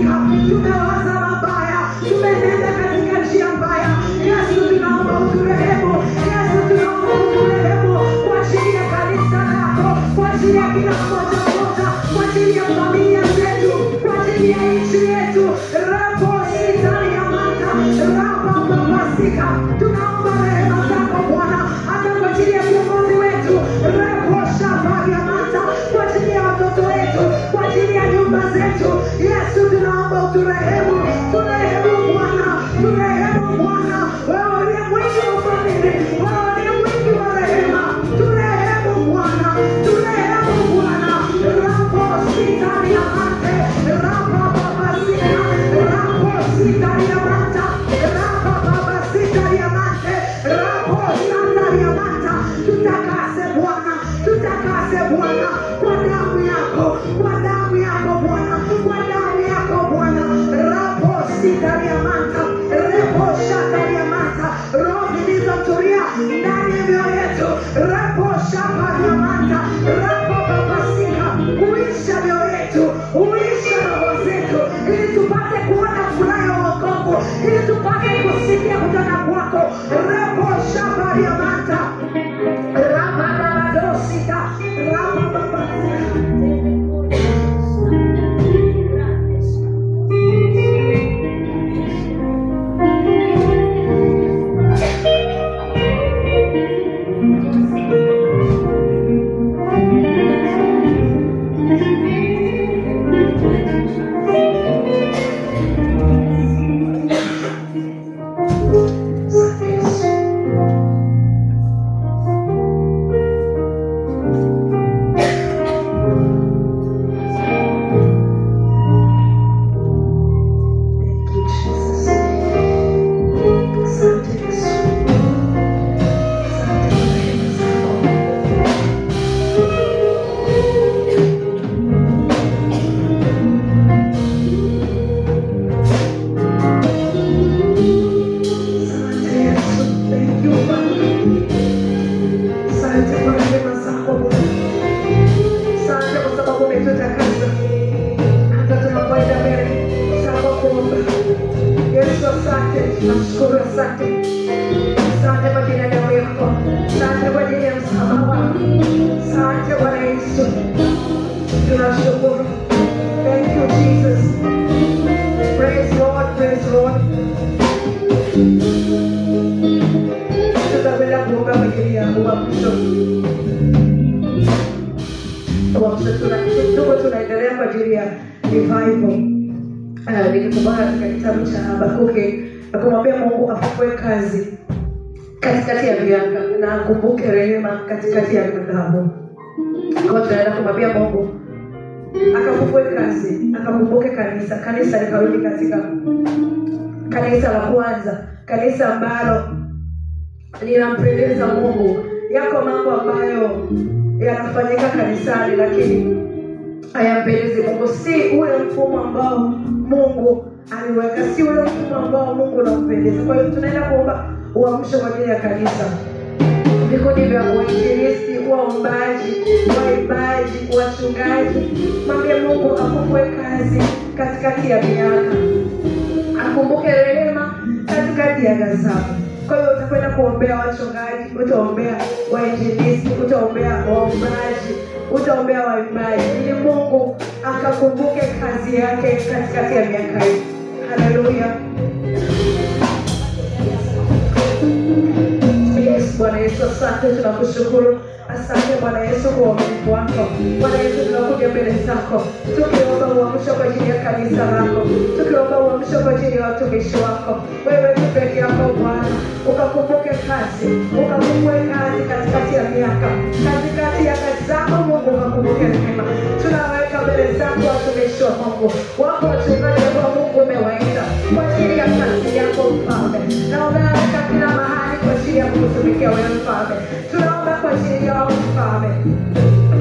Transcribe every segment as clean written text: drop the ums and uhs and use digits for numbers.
babasika, tumewaza mabaya, tumenenda katika njia mbaya. Yesu tunaomba uturehemu, Yesu tunaomba uturehemu kwa ajili ya kanisa lako, kwa ajili ya kila mmoja mmoja, kwa ajili ya familia zetu, kwa ajili ya nchi yetu. Rapo sitani ya mata, rapa babasika, tunaomba rehema zako Bwana, hata kwa ajili ya viongozi wetu. Rapo shafari ya mata, kwa ajili ya watoto wetu, kwa ajili ya nyumba zetu. Yesu tunaomba uturehemu, turehemu Bwana, turehemu Bwana. Wewe uliye mwingi wa ufadhili, wewe uliye mwingi wa rehema, turehemu Bwana, turehemu Bwana. Rapo sitani ya mate, rapa babasika, rapo sitani ya mata, rapa babasika ya mate, rapo sitani ya mata. Tutakase Bwana, tutakase Bwana kwa damu yako, kwa damu yako Bwana, kwa damu yako Bwana. Rapo sitani ya mata, repo shatani ya mata, roho zilizotulia ndani ya mioyo yetu. Rapo shatani ya mata, rapo babasika, uisha mioyo yetu, uisha roho zetu, ili tupate kuona furaha ya wokovu, ili tupate kusikia kutoka kwako. Rapo shatani ya mata, rapa babadosita, rapa babasika. Tunaendelea kwa ajili ya revival. Nikikumbana katika kitabu cha Habakuki, akamwambia Mungu afufue kazi katikati ya miaka na akumbuke rehema katikati ya ghadhabu. Kwa tunaenda kumwambia Mungu akafufue kazi, akakumbuke kanisa. Kanisa likarudi katika kanisa la kwanza, kanisa ambalo linampendeza Mungu. Yako mambo ambayo yanafanyika kanisani lakini hayampendezi Mungu. Si ule mfumo ambao Mungu aliweka, si ule mfumo ambao Mungu anampendeza. Kwa hiyo tunaenda kuomba uamsho kwa ajili ya kanisa. Vikundi vya wainjilisti, waombaji, waimbaji, wachungaji. Mwambie Mungu afufue kazi katikati ya miaka, akumbuke rehema katikati ya ghadhabu. Kwa hiyo utakwenda kuombea wachungaji, utaombea wainjilisti, utaombea waombaji, utaombea waimbaji, ili Mungu akakumbuke kazi yake katikati ya miaka hii. Haleluya. Yes, Bwana Yesu, asante, tunakushukuru. Asante Bwana Yesu kwa uaminifu wako. Bwana Yesu, tunakuja mbele zako tukiomba uamsho kwa ajili ya kanisa lako, tukiomba uamsho kwa ajili ya watumishi wako. Wewe tu peke yako Bwana, ukakumbuke kazi, ukakumbuke kazi katikati ya miaka, katikati ya kazi zako Mungu, ukakumbuke rehema. Tunaweka mbele zako watumishi wa Mungu, wako wachungaji ambao Mungu umewaita kwa ajili ya kazi yako Mfalme, na unaweka kila mahali kwa ajili ya kukutumikia wewe Mfalme. Tunaomba kwa ajili yao Mfalme,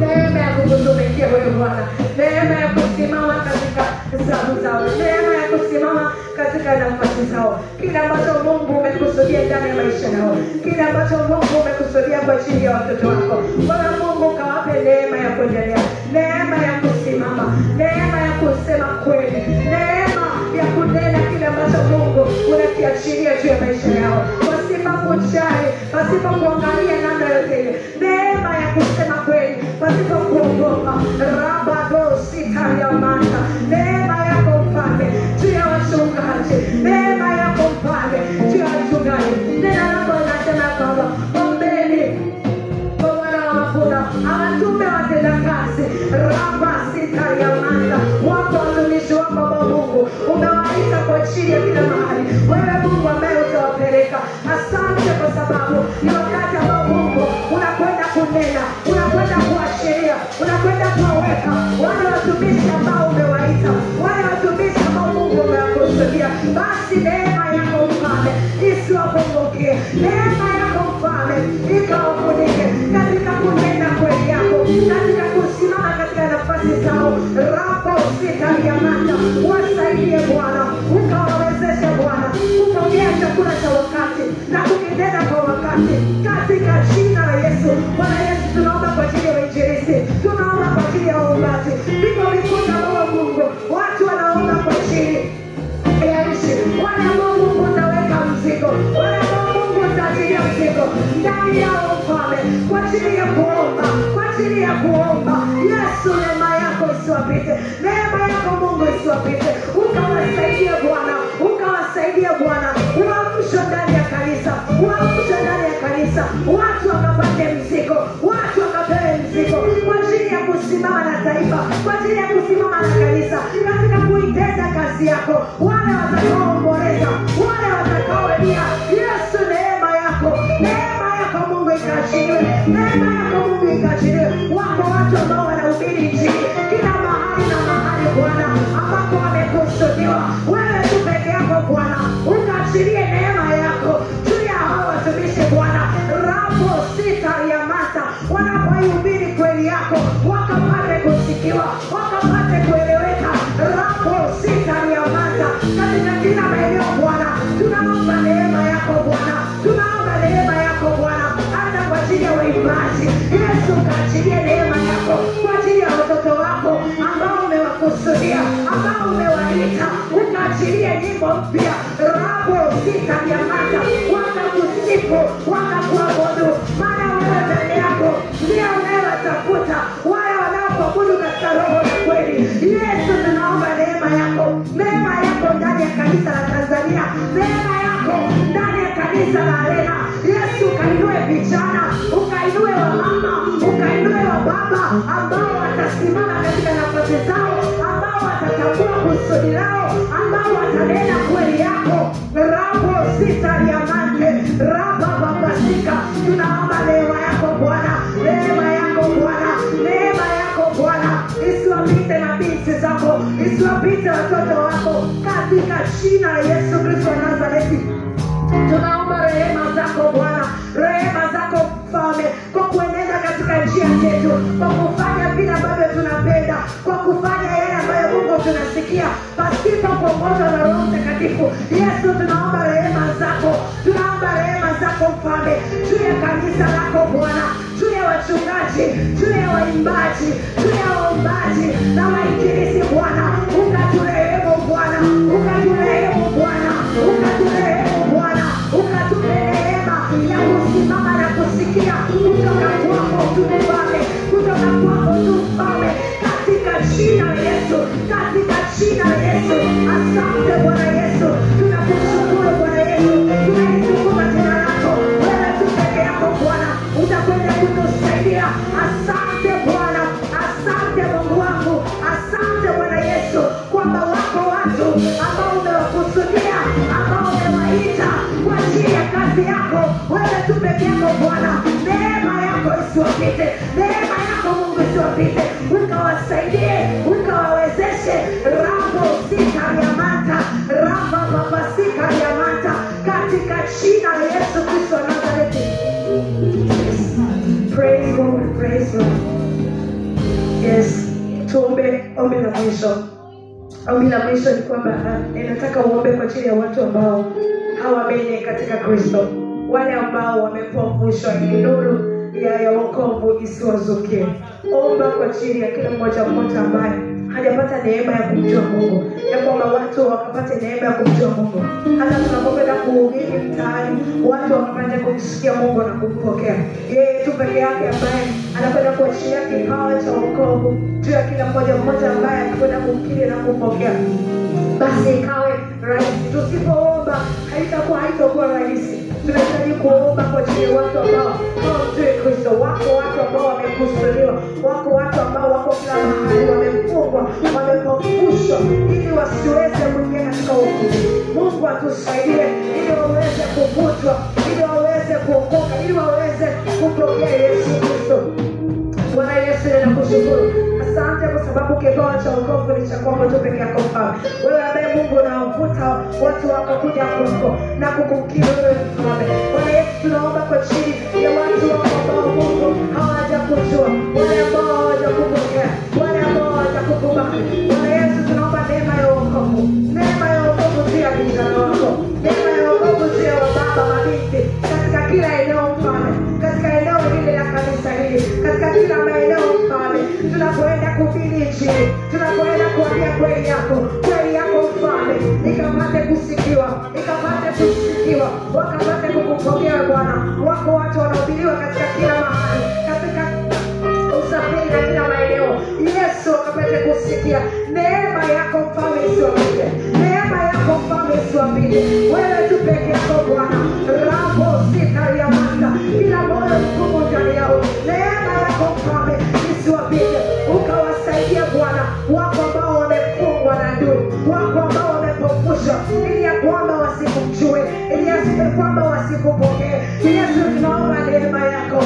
neema ya kukutumikia wewe Bwana, neema ya kusimama katika zamu zao, neema ya kusimama katika nafasi zao. Kile ambacho Mungu umekusudia ndani ya maisha yao, kile ambacho Mungu umekusudia kwa ajili ya watoto wako, Bwana Mungu kawape neema ya kuendelea, neema ya kusimama, neema ya kusema kweli, neema ikaachilia juu ya maisha yao, pasipo kujali, pasipo kuangalia namna yote, neema ya kusema kweli, pasipo kuogopa. Rabado sitayamanta, neema yako Mfalme juu ya wachungaji, neema yako Mfalme juu ya wachungaji. Neno lako linasema kwamba ombeni kwa Bwana wa mavuno awatume watendakazi. Raba sitayamanta, wako watumishi wako wa Mungu umewaita kwa ajili ya kila mahali. Wewe Mungu ambaye utawapeleka, asante kwa sababu ni wakati ambao Mungu unakwenda kunena, unakwenda kuashiria, unakwenda kuwaweka wale watumishi ambao umewaita, wale watumishi ambao Mungu umewakusudia. Basi neema yako Mfalme isiwapungukie, neema yako Mfalme ikawafunike katika kunena kweli yako, katika kusimama katika nafasi zao. Rapo sitayamanta, wasaidie Bwana, ukawawezeshe Bwana kupokea chakula cha wakati na kukitenda kwa wakati, katika jina la Yesu. Bwana Yesu, tunaomba kwa ajili ya wainjilisti, tunaomba kwa ajili ya waombaji, viko vikundi ambao Mungu watu wanaomba kwa ajili ya nchi, wale ambao Mungu utaweka mzigo, wale ambao Mungu utaachilia mzigo ndani yao Mfalme, kwa ajili ya kuomba, kwa ajili ya kuomba. Yesu, neema yako isiwapite, neema yako Mungu isiwapite, ukawasaidie Bwana, ukawasaidie Bwana, uamsho ndani ya kanisa, uamsho ndani ya kanisa, watu wakapate mzigo, watu wakapewe mzigo kwa ajili ya kusimama na taifa, kwa ajili ya kusimama na kanisa katika kuitenda kazi yako, wale watakaoomboleza, wale watakaolia. Yesu, neema yako Mungu ikaachiliwe, neema yako Mungu ikaachiliwe. Wako watu ambao wanahubiri injili kila mahali na mahali Bwana, ambako wamekusudiwa. Wewe tu peke yako Bwana, ukaachilie neema yako juu ya hao watumishi Bwana. Rapo sitayamanta, wanapoihubiri kweli yako wakapate kusikiwa, wakapate kueleweka. Rapo sitayamanta, katika kila maeneo Bwana, tunaomba neema yako Bwana, tunaomba neema yako Bwana, hata kwa ajili ya waimbaji. Yesu, kaachilie neema yako kwa ajili ya watoto wako ambao umewakusudia, ambao umewaita, ukaachilie nyimbo mpya. Rapo sitayamanta, wakakusifu, wakakuabudu, maana wewe peke yako ndio unayewatafuta wale wanaokuabudu katika roho na kweli. Yesu, tunaomba neema yako, neema yako ndani ya kanisa la Tanzania, neema yako ndani ya kanisa la Arena. Yesu, ukainue vijana, ukainue wamama, ukainue wababa ambao watasimama katika nafasi zao, ambao watatambua kusudi lao, ambao watanena kweli yako. Rapo sitayamante, raba babasika, tunaomba neema yako Bwana, neema yako Bwana, neema yako Bwana isiwapite na binti zako, isiwapite watoto wako, katika jina la Yesu Kristo wa Nazareti. Tunaomba rehema zako Bwana, rehema zako Mfalme, kwa kuenenda katika njia zetu, kwa kufanya vile ambavyo tunapenda, kwa kufanya yale ambayo Mungu tunasikia, pasipo kuongozwa na Roho Mtakatifu. Yesu, tunaomba rehema zako, tunaomba rehema zako Mfalme juu ya kanisa lako Bwana, juu ya wachungaji, juu ya waimbaji, juu ya waombaji na wainjilisti Bwana. Ukaturehemu Bwana, ukaturehemu Bwana, ukaturehemu Bwana, ukatupe neema ya kusimama na kusikia kutoka kwako tu Mfalme, kutoka kwako tu Mfalme, katika jina la Yesu, katika jina la Yesu. Asante Bwana Yesu, tunakushukuru Bwana Yesu, tunalitukuza jina lako. Wewe tu peke yako Bwana utakwenda kutusaidia. Asante Bwana, asante Mungu wangu, asante Bwana Yesu, kwamba wako watu ambao umewakusudia, ambao umewaita kwa ajili ya kazi yako. Wewe tu peke yako Bwana, neema yako isiwapite, neema yako Mungu isiwapite, ukawasaidie, ukawawezeshe. Rapo sitayamanta, rapa babasika yamanta, katika jina la Yesu Kristo wa Nazareti. Praise God, praise God. Yes, tuombe ombi la mwisho. Ombi la mwisho ni kwamba ninataka uombe kwa ajili ya watu ambao hawaamini katika Kristo, wale ambao wamepofushwa ili nuru ya wokovu isiwazukie. Omba kwa ajili ya kila mmoja ambaye hajapata neema ya kumjua Mungu, ya kwamba watu wakapata neema ya kumjua Mungu. Hata tunapokwenda kuhubiri mtaani, watu wakapata kumsikia Mungu na kumpokea. Yeye tu peke yake ambaye anakwenda kuachilia kipawa cha wokovu juu ya kila mmoja ambaye anakwenda kumkiri na kumpokea. Basi ikawe rahisi. Tusipoomba haitakuwa rahisi. Tunahitaji kuomba kwa ajili ya watu ambao hawamjui Kristo. Wako watu ambao wamekusudiwa, wako watu ambao wako kila mahali, wamefungwa, wamepofushwa ili wasiweze kuingia katika wokovu. Mungu atusaidie ili waweze kuvutwa, ili waweze kuokoka, ili waweze kupokea Yesu Kristo. Bwana Yesu, ninakushukuru. Asante kwa sababu kipawa cha wokovu ni cha kwako tu peke yako Mfalme. Wewe ambaye Mungu unawavuta watu wako kuja kwako na kukukiri wewe Mfalme. Bwana Yesu, tunaomba kwa ajili ya watu wako ambao Mungu hawajakujua, wale ambao hawajakupokea, wale ambao hawajakukubali. Bwana Yesu, tunaomba neema ya wokovu, neema ya wokovu juu ya vijana wako, neema ya wokovu juu ya wababa, mabinti, katika kila eneo Mfalme, katika eneo hili la kanisa hili, katika kila maeneo Mfalme. Tunapoenda kuhubiri Injili, tunapoenda kuambia kweli yako Mfalme, ikapate kusikiwa, wakapate kukupokea Bwana. Wako watu wanaohubiriwa katika kila mahali, katika usafiri na kila maeneo. Yesu akapate kusikia. Neema yako Mfalme isiwapite, neema yako Mfalme isiwapite. Wewe tu peke yako Bwana. Rapo sita ya manda, kila moyo mkubwa ndani yao. Neema yako Mfalme isiwapite, ukawasaidia Bwana. Wako ambao wamefungwa na adui, wako ambao wamepofushwa ili ya kwamba wasikujue, ili ya kwamba wasikupokee. Yesu, tunaomba neema yako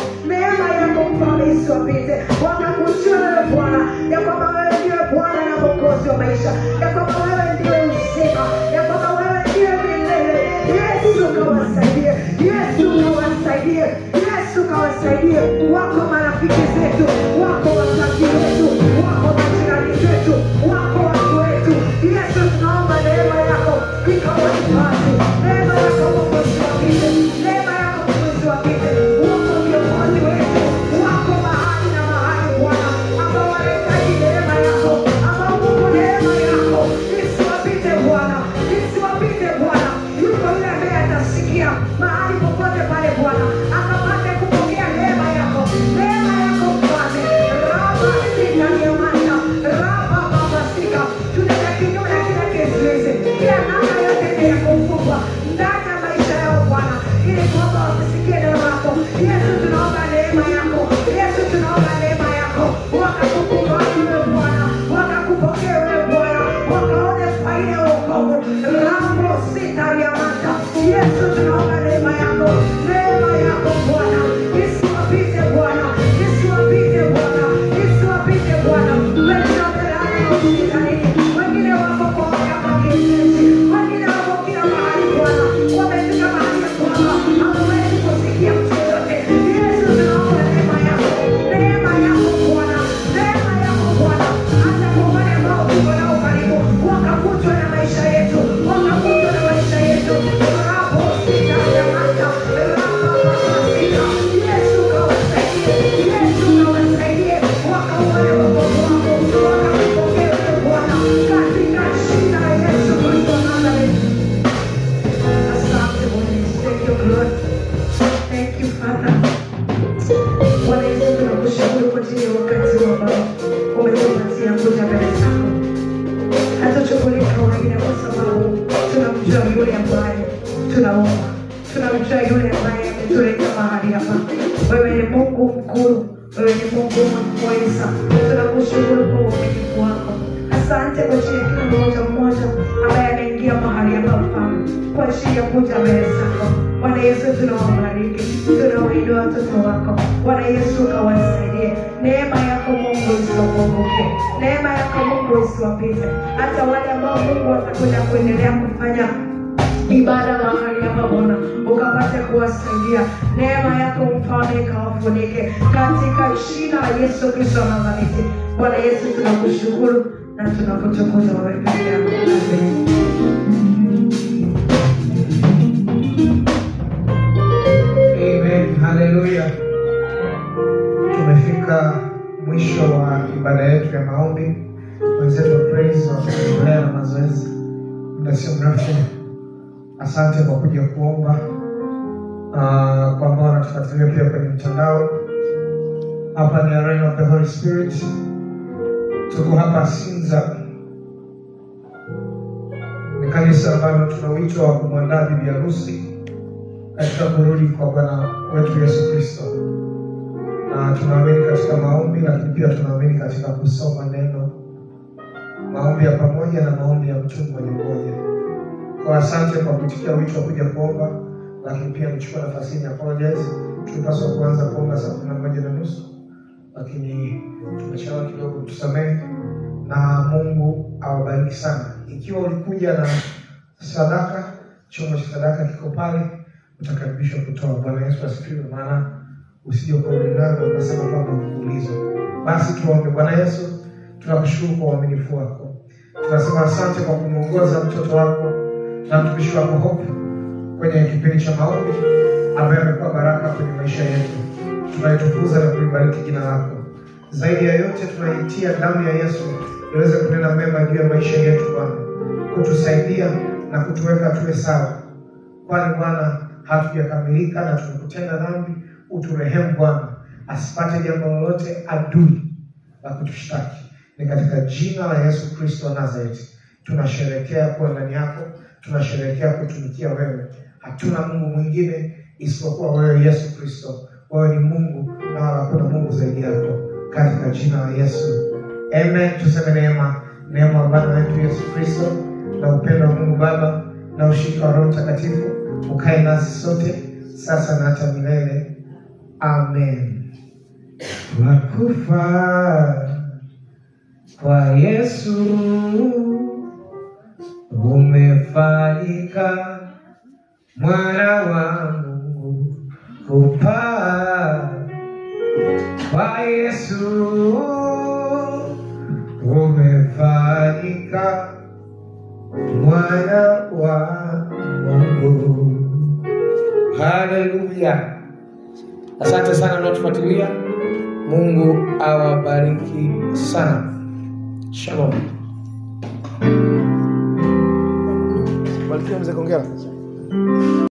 Mfalme isiwapite, wakakujua wewe Bwana, ya kwamba wewe ndiwe Bwana na Mwokozi wa maisha, ya kwamba wewe ndiwe uzima, ya kwamba wewe ndiwe milele. Yesu kawasaidie, Yesu kawasaidie. Wako marafiki zetu, wako wazazi wetu, wako majirani zetu, wako watu wetu. Yesu, tunaomba neema yako ikawahifadhi, neema yako Mungu isiwapite, neema yako Mungu isiwapite. Wako viongozi wetu, wako mahali na mahali Bwana, ambao wanahitaji neema yako, ambao Mungu neema yako isiwapite Bwana, isiwapite Bwana. Yuko yule ambaye atasikia mahali popote pale Bwana, akapate kupokea neema yako Mfalme. Raba sika nyamata, raba baba sika. Tunataka kinyume na kila kizuizi, kila namna yote ya kufungwa ndani ya maisha yao Bwana, ili kwamba wasisikie neno lako. Yesu, tunaomba neema yako. Yesu, tunaomba neema yako. Wakakukubali wewe Bwana, wakakupokea wewe Bwana, wakaone faida ya wokovu. Raba sika nyamata. Yesu, tunaomba neema yako Bwana, isiwapite Bwana, isiwapite Bwana, isiwapite Bwana. Wengine wako kwa makabaketi, wengine wako kila mahali Bwana, wamefika mahali ya kwamba hawawezi kusikia mtu yote. Yesu, tunaomba neema yako Bwana, neema yako Bwana, hata kwa wale ambao tuko nao karibu, wakavutwa na maisha yetu, Rapo sita ya mata, rapa sita. Yesu kawasaidie, wakauone wokovu wako, wakakupokea wewe Bwana, katika jina la Yesu Kristo wa Nazareti. Asante Bwana Yesu, thank you Lord, thank you Father. Bwana Yesu, tunakushukuru kwa ajili ya wakati ambao umetupatia kuja mbele zako. Hatuchukulii kawaida kwa sababu tunamjua yule ambaye tunaomba, tunamjua yule ambaye ametuleta mahali hapa. Wewe ni Mungu mkuu, wewe ni Mungu mweza. Tunakushukuru kwa uaminifu wako. Asante kwa ajili ya kila mmoja ambaye anaingia mahali hapa Mfalme, kwa ajili ya kuja mbele zako. Bwana Yesu, tunawabariki, tunawainua watoto wako. Bwana Yesu, kawasaidie. Neema yako Mungu isiwapunguke, neema yako Mungu isiwapite. Hata wale ambao Mungu watakwenda kuendelea kufanya ibada mahali hapa Bwana, ukapate kuwasaidia. Neema yako Mfalme ikawafunike katika jina la Yesu Kristo wa Nazareti. Bwana Yesu, tunakushukuru na tunakutukuza wewe peke yako. Amen. Hallelujah. Tumefika mwisho wa ibada yetu ya maombi. zetu wa praise wanaendelea na mazoezi muda sio mrefu. Asante kwa kuja kuomba. Kwa ambao wanatufuatilia pia kwenye mtandao. Hapa ni Arena of the Holy Spirit. Tuko hapa Sinza. Ni kanisa ambalo tuna wito wa kumwandaa bibi harusi katika kurudi kwa Bwana wetu Yesu Kristo. Na tunaamini katika maombi, lakini pia tunaamini katika kusoma neno, maombi ya pamoja na maombi ya mtu mmoja. Kwa asante kwa kuitikia wito wa kuja kuomba, lakini pia nichukua nafasi ya apologize. Tulipaswa kuanza kuomba saa 11:30, lakini tumechelewa kidogo, tusamehe. Na Mungu awabariki sana. Ikiwa ulikuja na sadaka, chombo cha sadaka kiko pale, utakaribishwa kutoa. Bwana Yesu asifiwe. Maana usije kuulizana ukasema kwamba kuulizwa. Basi tuombe. Bwana Yesu, tunakushukuru kwa uaminifu wako. Tunasema asante kwa kumuongoza mtoto wako na mtumishi wako Hope kwenye kipindi cha maombi ambaye amekuwa baraka kwenye maisha yetu. Tunaitukuza na kulibariki jina lako. Zaidi ya yote tunaitia damu ya Yesu iweze kunena mema juu ya maisha yetu Bwana. Kutusaidia na kutuweka tuwe sawa. Kwani Bwana hatujakamilika na tumekutenda dhambi. Uturehemu Bwana, asipate jambo lolote adui la kutushtaki. Ni katika jina la Yesu Kristo wa Nazareti tunasherehekea kuwa ndani yako, tunasherehekea kutumikia wewe. Hatuna Mungu mwingine isipokuwa wewe Yesu Kristo. Wewe ni Mungu na wala hakuna Mungu zaidi yako. Katika jina la Yesu. Amen. Tuseme neema wa Bwana wetu Yesu Kristo na upendo wa Mungu Baba na ushirika wa Roho Mtakatifu ukae nasi sote sasa na hata milele. Amen. Wakufa kwa Yesu umefanyika mwana wa Mungu. Kupaa kwa Yesu umefanyika mwana wa Mungu. Haleluya. Asante sana mnaotufuatilia. Mungu awabariki sana. Shalom. Barikiwa mzee Kongera.